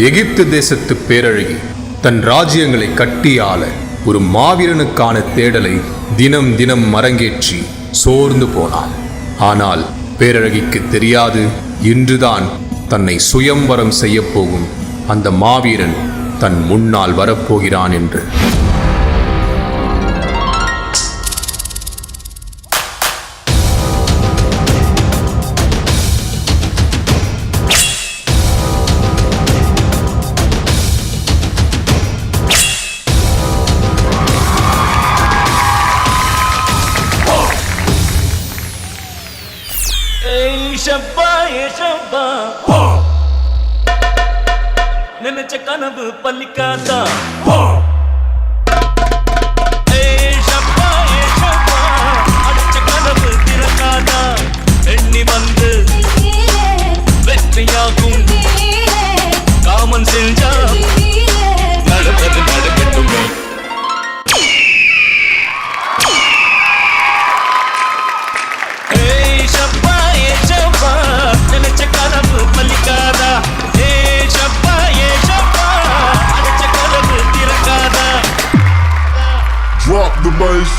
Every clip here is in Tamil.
எகிப்து தேசத்து பேரழகி தன் ராஜ்யங்களை கட்டியாள ஒரு மாவீரனுக்கான தேடலை தினம் தினம் அரங்கேற்றி சோர்ந்து போனாள். ஆனால் பேரழகிக்கு தெரியாது, இன்றுதான் தன்னை சுயம்வரம் செய்யப்போகும் அந்த மாவீரன் தன் முன்னால் வரப்போகிறான் என்று. நினைச்ச கனவு பலிக்காதா, அடிச்ச கனவு திறக்காதா, எண்ணி வந்து வெற்றியாகும் காமன் செஞ்சா நடப்பது நடக்கட்டுமே. நினைச்ச கனவு பலிக்காதா, அடிச்ச கனவு திறக்காதா. Drop the bass.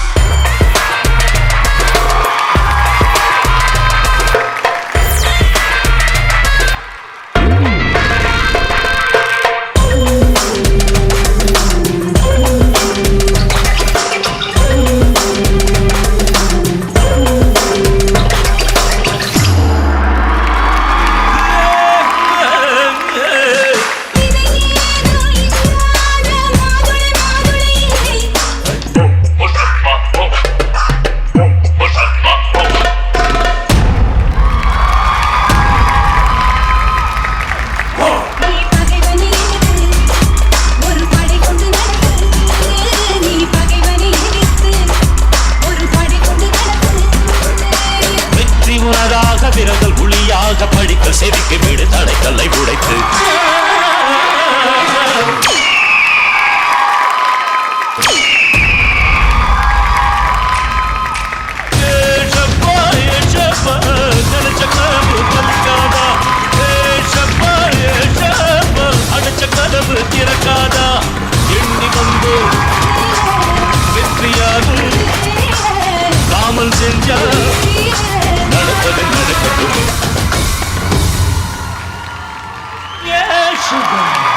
விரதல் ஒளியாக படிக்கல் செதுக்கி விடு தடைக்கல்லை உடைத்து. நினைச்ச கனவு பலிக்காதா, அடைச்ச கனவு திறக்காதா, எண்ணி வந்து வெற்றியாகும் காமல் செஞ்சா நடப்பது நடக்கட்டும். Yeah, sugar.